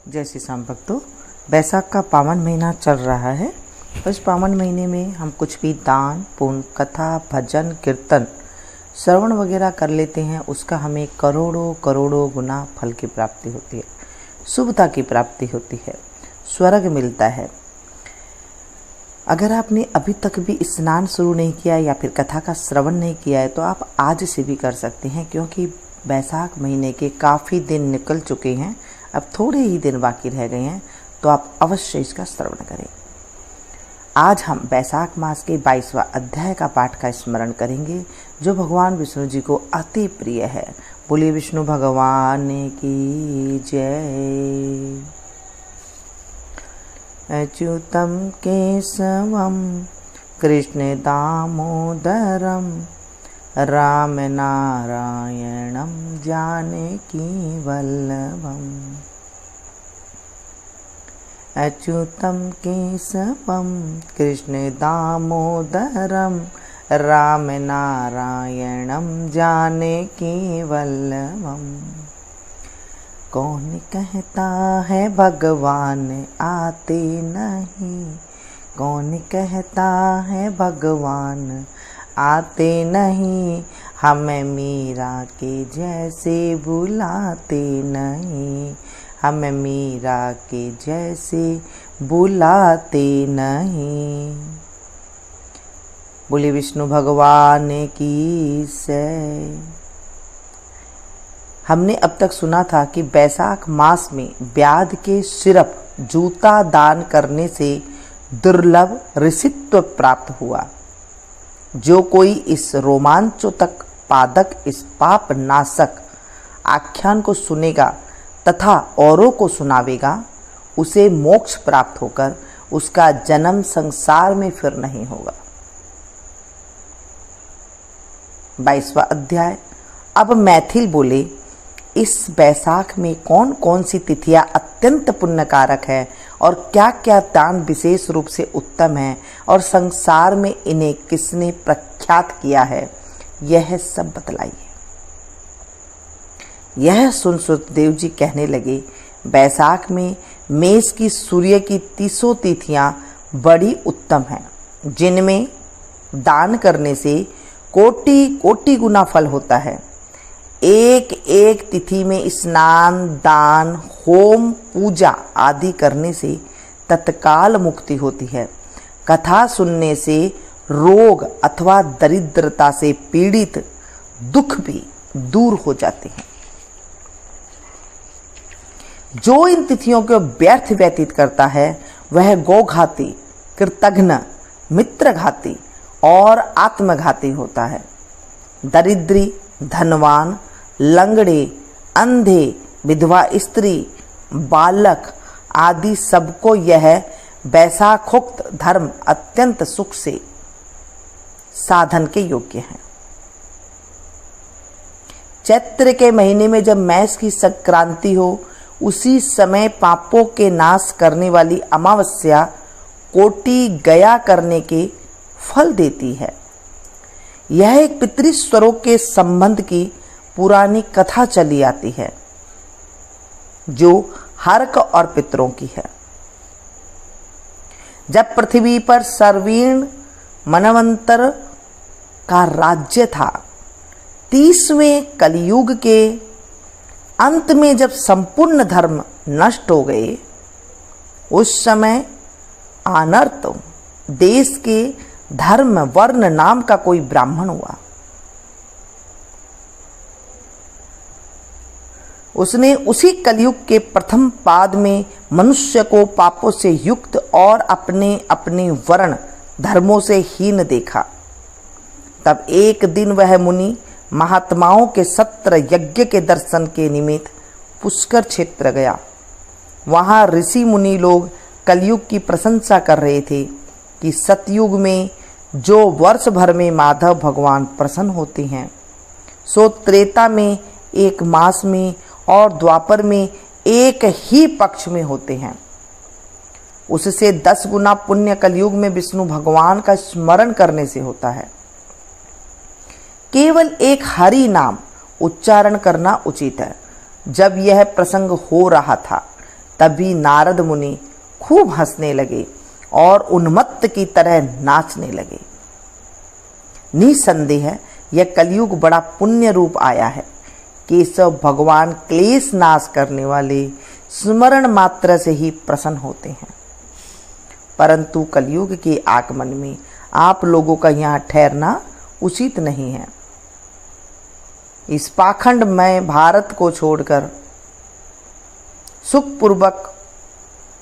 जय श्री श्याम भक्तों, बैसाख का पावन महीना चल रहा है। तो इस पावन महीने में हम कुछ भी दान पुण्य, कथा, भजन, कीर्तन, श्रवण वगैरह कर लेते हैं, उसका हमें करोड़ों करोड़ों गुना फल की प्राप्ति होती है, शुभता की प्राप्ति होती है, स्वर्ग मिलता है। अगर आपने अभी तक भी स्नान शुरू नहीं किया या फिर कथा का श्रवण नहीं किया है तो आप आज से भी कर सकते हैं, क्योंकि बैसाख महीने के काफ़ी दिन निकल चुके हैं, अब थोड़े ही दिन बाकी रह गए हैं, तो आप अवश्य इसका श्रवण करें। आज हम बैसाख मास के 22वां अध्याय का पाठ का स्मरण करेंगे, जो भगवान विष्णु जी को अति प्रिय है। बोलिए विष्णु भगवान की जय। अच्युतम केशवम कृष्ण दामोदरम राम नारायणम जानकी वल्लभम। अच्युतम केशवम कृष्ण दामोदरम राम नारायणम जानकी वल्लभम। कौन कहता है भगवान आते नहीं, कौन कहता है भगवान आते नहीं, हमें मीरा के जैसे बुलाते नहीं, हमें मीरा के जैसे बुलाते नहीं। बोले विष्णु भगवान की जय। हमने अब तक सुना था कि बैसाख मास में ब्याध के सिर्फ जूता दान करने से दुर्लभ ऋषित्व प्राप्त हुआ। जो कोई इस रोमांचोत्तक पादक, इस पाप नाशक आख्यान को सुनेगा तथा औरों को सुनावेगा, उसे मोक्ष प्राप्त होकर उसका जन्म संसार में फिर नहीं होगा। 22वां अध्याय। अब मैथिल बोले, इस बैसाख में कौन कौन सी तिथियां अत्यंत पुण्यकारक है और क्या क्या दान विशेष रूप से उत्तम है, और संसार में इन्हें किसने प्रख्यात किया है, यह सब बतलाइए। यह सुन सुतदेव जी कहने लगे, बैसाख में मेष की सूर्य की 30 तिथियां बड़ी उत्तम हैं, जिनमें दान करने से कोटि कोटि गुना फल होता है। एक एक तिथि में स्नान, दान, होम, पूजा आदि करने से तत्काल मुक्ति होती है। कथा सुनने से रोग अथवा दरिद्रता से पीड़ित दुख भी दूर हो जाते हैं। जो इन तिथियों को व्यर्थ व्यतीत करता है वह गौघाती, कृतघ्न, मित्रघाती और आत्मघाती होता है। दरिद्री, धनवान, लंगड़े, अंधे, विधवा स्त्री, बालक आदि सबको यह बैसाखोक्त धर्म अत्यंत सुख से साधन के योग्य है। चैत्र के महीने में जब मैष की संक्रांति हो, उसी समय पापों के नाश करने वाली अमावस्या कोटि गया करने के फल देती है। यह एक पितृस्वरों के संबंध की पुरानी कथा चली आती है, जो हर्क और पितरों की है। जब पृथ्वी पर सर्वीण मनवंतर का राज्य था, 30वें कलयुग के अंत में जब संपूर्ण धर्म नष्ट हो गए, उस समय अनर्त देश के धर्म वर्ण नाम का कोई ब्राह्मण हुआ। उसने उसी कलयुग के प्रथम पाद में मनुष्य को पापों से युक्त और अपने अपने वर्ण धर्मों से हीन देखा। तब एक दिन वह मुनि महात्माओं के सत्र यज्ञ के दर्शन के निमित्त पुष्कर क्षेत्र गया। वहां ऋषि मुनि लोग कलयुग की प्रशंसा कर रहे थे कि सतयुग में जो वर्ष भर में माधव भगवान प्रसन्न होते हैं, सो त्रेता में एक मास में और द्वापर में एक ही पक्ष में होते हैं। उससे 10 गुना पुण्य कलयुग में विष्णु भगवान का स्मरण करने से होता है। केवल एक हरि नाम उच्चारण करना उचित है। जब यह प्रसंग हो रहा था, तभी नारद मुनि खूब हंसने लगे और उन्मत्त की तरह नाचने लगे। निसंदेह यह कलयुग बड़ा पुण्य रूप आया है। केशव भगवान क्लेश नाश करने वाले स्मरण मात्र से ही प्रसन्न होते हैं। परंतु कलयुग के आगमन में आप लोगों का यहाँ ठहरना उचित नहीं है। इस पाखंड में भारत को छोड़कर सुखपूर्वक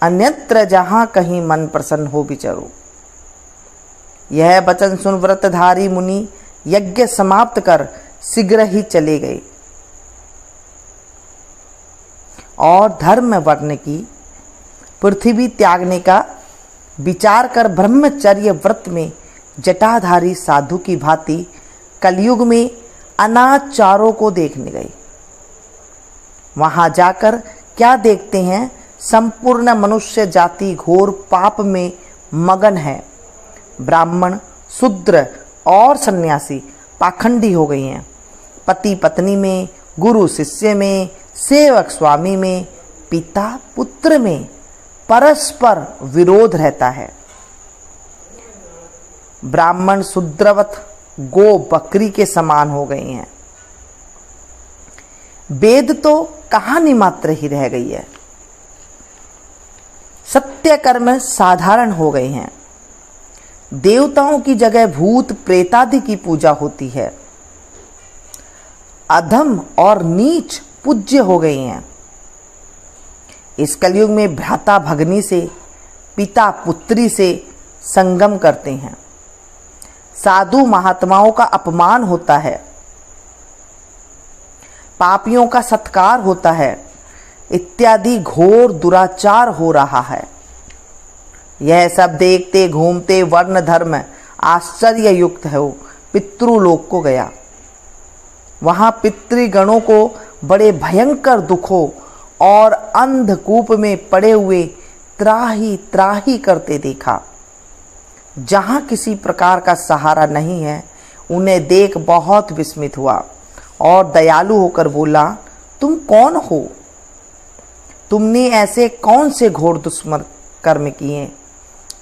अन्यत्र जहाँ कहीं मन प्रसन्न हो विचरो। यह वचन सुन व्रतधारी मुनि यज्ञ समाप्त कर शीघ्र ही चले गए और धर्म वर्ण की पृथ्वी त्यागने का विचार कर ब्रह्मचर्य व्रत में जटाधारी साधु की भांति कलयुग में अनाचारों को देखने गए। वहां जाकर क्या देखते हैं, संपूर्ण मनुष्य जाति घोर पाप में मगन है। ब्राह्मण, शूद्र और सन्यासी पाखंडी हो गई हैं। पति पत्नी में, गुरु शिष्य में, सेवक स्वामी में, पिता पुत्र में परस्पर विरोध रहता है। ब्राह्मण शूद्रवत गो बकरी के समान हो गई हैं। वेद तो कहानी मात्र ही रह गई है। सत्य कर्म साधारण हो गए हैं। देवताओं की जगह भूत प्रेतादि की पूजा होती है। अधम और नीच पूज्य हो गई हैं। इस कलयुग में भ्राता भगनी से, पिता पुत्री से संगम करते हैं। साधु महात्माओं का अपमान होता है। पापियों का सत्कार होता है, इत्यादि घोर दुराचार हो रहा है। यह सब देखते घूमते वर्ण धर्म आश्चर्य युक्त हो पितृलोक को गया। वहां पितृगणों को बड़े भयंकर दुखों और अंधकूप में पड़े हुए त्राही त्राही करते देखा। जहां किसी प्रकार का सहारा नहीं है, उन्हें देख बहुत विस्मित हुआ और दयालु होकर बोला, तुम कौन हो? तुमने ऐसे कौन से घोर दुष्मर्ग कर्म किए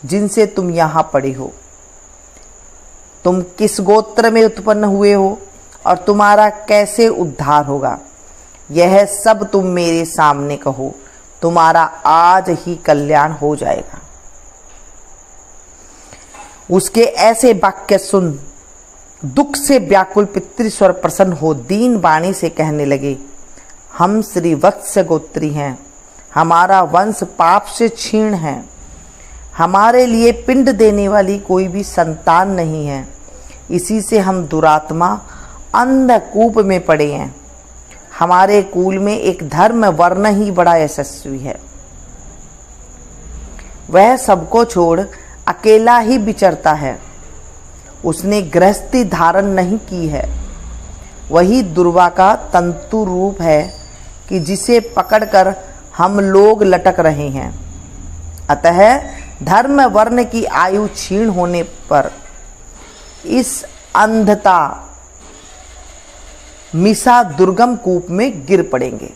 जिनसे तुम यहाँ पड़े हो? तुम किस गोत्र में उत्पन्न हुए हो और तुम्हारा कैसे उद्धार होगा? यह सब तुम मेरे सामने कहो, तुम्हारा आज ही कल्याण हो जाएगा। उसके ऐसे वाक्य सुन दुख से व्याकुल पितृस्वर प्रसन्न हो दीन वाणी से कहने लगे, हम श्री वत्स गोत्री हैं, हमारा वंश पाप से क्षीण है। हमारे लिए पिंड देने वाली कोई भी संतान नहीं है। इसी से हम दुरात्मा अंधकूप में पड़े हैं। हमारे कुल में एक धर्म वर्ण ही बड़ा यशस्वी है। वह सबको छोड़ अकेला ही विचरता है। उसने गृहस्थी धारण नहीं की है। वही दुर्वा का तंतु रूप है कि जिसे पकड़कर हम लोग लटक रहे हैं। अतः धर्म वर्ण की आयु क्षीण होने पर इस अंधता मिसा दुर्गम कूप में गिर पड़ेंगे।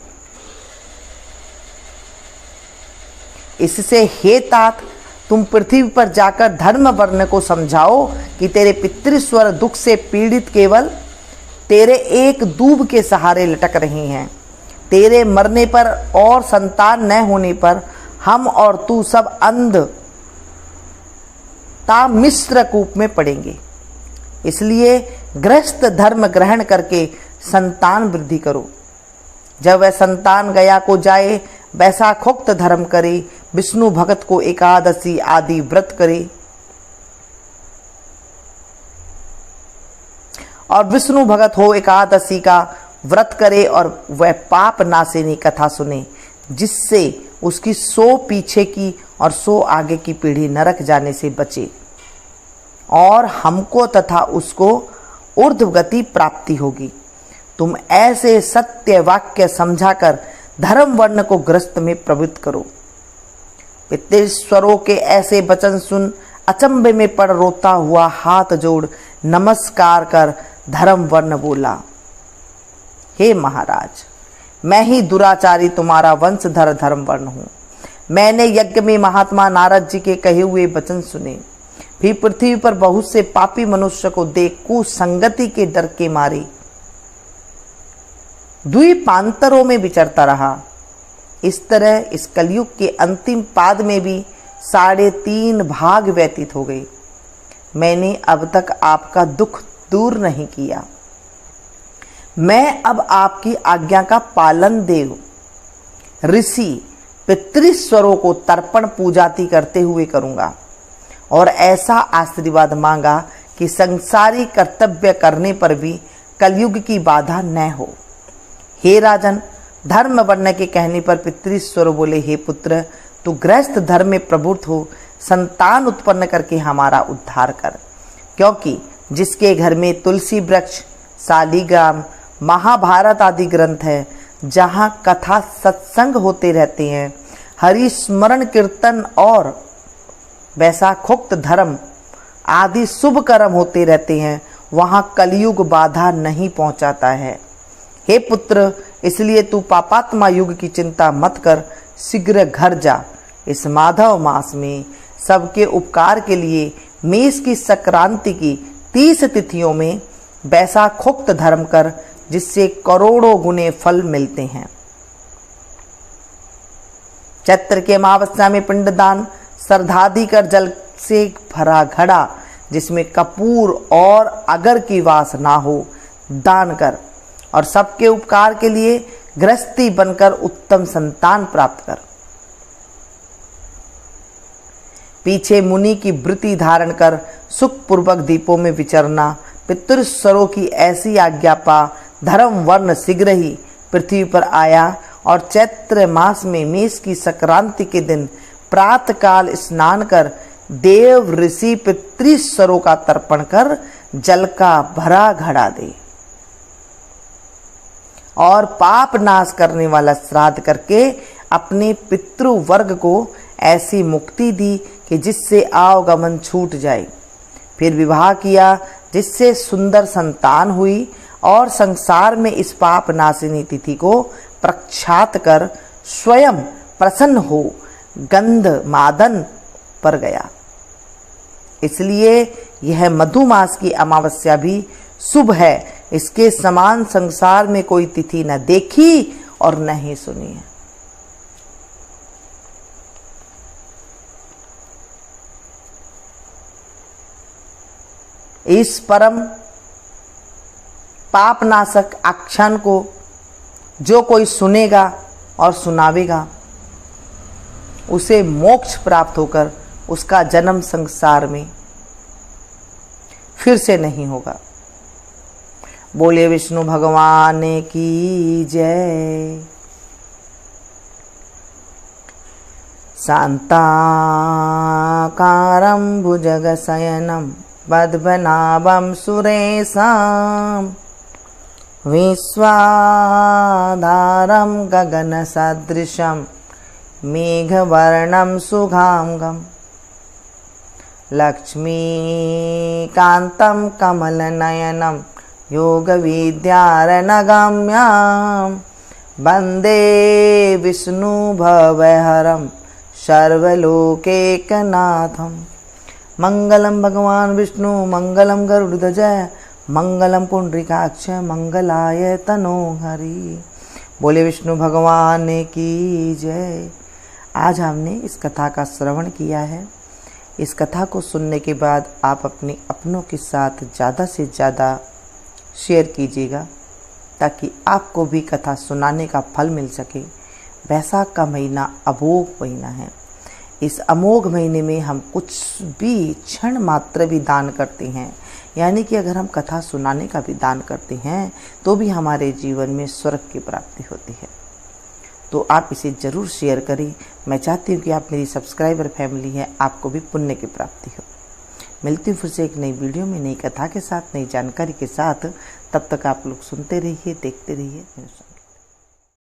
इससे हे तात, तुम पृथ्वी पर जाकर धर्म वर्ण को समझाओ कि तेरे पितृस्वर दुख से पीड़ित केवल तेरे एक दूब के सहारे लटक रहे हैं। तेरे मरने पर और संतान न होने पर हम और तू सब अंध ता मिश्र कूप में पड़ेंगे। इसलिए गृहस्थ धर्म ग्रहण करके संतान वृद्धि करो। जब वह संतान गया को जाए, वैशाखोक्त धर्म करे, विष्णु भगत को एकादशी आदि व्रत करे और विष्णु भगत हो एकादशी का व्रत करे और वह पाप नाशिनी कथा सुने, जिससे उसकी 100 पीछे की और 100 आगे की पीढ़ी नरक जाने से बचे और हमको तथा उसको ऊर्ध्व गति प्राप्ति होगी। तुम ऐसे सत्य वाक्य समझाकर धर्म वर्ण को ग्रस्त में प्रवृत्त करो। पितृस्वरों के ऐसे वचन सुन अचंभे में पड़ रोता हुआ हाथ जोड़ नमस्कार कर धर्म वर्ण बोला, हे महाराज, मैं ही दुराचारी तुम्हारा वंशधर धर्म वर्ण हूँ। मैंने यज्ञ में महात्मा नारद जी के कहे हुए वचन सुने, फिर पृथ्वी पर बहुत से पापी मनुष्य को देख कुसंगति के डर के मारे द्वीपांतरों में विचरता रहा। इस तरह इस कलयुग के अंतिम पाद में भी 3.5 भाग व्यतीत हो गए। मैंने अब तक आपका दुख दूर नहीं किया। मैं अब आपकी आज्ञा का पालन देव ऋषि पितृस्वरों को तर्पण पूजाति करते हुए करूंगा और ऐसा आशीर्वाद मांगा कि संसारी कर्तव्य करने पर भी कलयुग की बाधा न हो। हे राजन, धर्म बनने के कहने पर पितृस्वर बोले, हे पुत्र, तू गृहस्थ धर्म में प्रवृत्त हो, संतान उत्पन्न करके हमारा उद्धार कर। क्योंकि जिसके घर में तुलसी वृक्ष, शालिग्राम, महाभारत आदि ग्रंथ है, जहाँ कथा सत्संग होते रहते हैं, हरि स्मरण कीर्तन और वैशाखोक्त धर्म आदि शुभ कर्म होते रहते हैं, वहाँ कलयुग बाधा नहीं पहुँचाता है। हे पुत्र, इसलिए तू पापात्मा युग की चिंता मत कर, शीघ्र घर जा। इस माधव मास में सबके उपकार के लिए मेष की संक्रांति की 30 तिथियों में वैशाखोक्त धर्म कर, जिससे करोड़ों गुने फल मिलते हैं। चैत्र के अमावस्या में पिंडदान, श्रद्धादि कर जल से भरा घड़ा जिसमें कपूर और अगर की वास ना हो दान कर, और सबके उपकार के लिए गृहस्थी बनकर उत्तम संतान प्राप्त कर। पीछे मुनि की वृत्ति धारण कर सुखपूर्वक दीपों में विचरना, पितृस्वरों की ऐसी आज्ञा पा धर्म वर्ण शीघ्र ही पृथ्वी पर आया और चैत्र मास में मेष की संक्रांति के दिन प्रातः काल स्नान कर देव ऋषि पितृस्वरों का तर्पण कर जल का भरा घड़ा दे और पाप नाश करने वाला श्राद्ध करके अपने पितृवर्ग को ऐसी मुक्ति दी कि जिससे आवागमन छूट जाए। फिर विवाह किया जिससे सुंदर संतान हुई और संसार में इस पाप नाशिनी तिथि को प्रख्यात कर स्वयं प्रसन्न हो गंध मादन पर गया। इसलिए यह मधुमास की अमावस्या भी शुभ है। इसके समान संसार में कोई तिथि न देखी और न ही सुनी है। इस परम पापनाशक आख्यान को जो कोई सुनेगा और सुनावेगा, उसे मोक्ष प्राप्त होकर उसका जन्म संसार में फिर से नहीं होगा। बोले विष्णु भगवान की जय। शांताकारं भुजगशयनं पद्मनाभं सुरेशं विश्वाधारं गगनसदृशं मेघवर्णं शुभांगं लक्ष्मीकान्तं कमलनयनं योगविद्यारणगम्यं वन्दे विष्णुभवहरं सर्वलोकैकनाथं। मंगलम भगवान विष्णु मंगलम गरुड़ध्वज मंगलम पुंडरीकाक्ष मंगलाय तनोहरि। बोले विष्णु भगवान की जय। आज हमने इस कथा का श्रवण किया है। इस कथा को सुनने के बाद आप अपने अपनों के साथ ज़्यादा से ज़्यादा शेयर कीजिएगा ताकि आपको भी कथा सुनाने का फल मिल सके। वैशाख का महीना अमोघ महीना है। इस अमोघ महीने में हम कुछ भी क्षण मात्र भी दान करते हैं, यानी कि अगर हम कथा सुनाने का भी दान करते हैं तो भी हमारे जीवन में स्वर्ग की प्राप्ति होती है। तो आप इसे ज़रूर शेयर करें। मैं चाहती हूँ कि आप मेरी सब्सक्राइबर फैमिली है, आपको भी पुण्य की प्राप्ति हो। मिलती हूँ फिर से एक नई वीडियो में, नई कथा के साथ, नई जानकारी के साथ। तब तक आप लोग सुनते रहिए, देखते रहिए।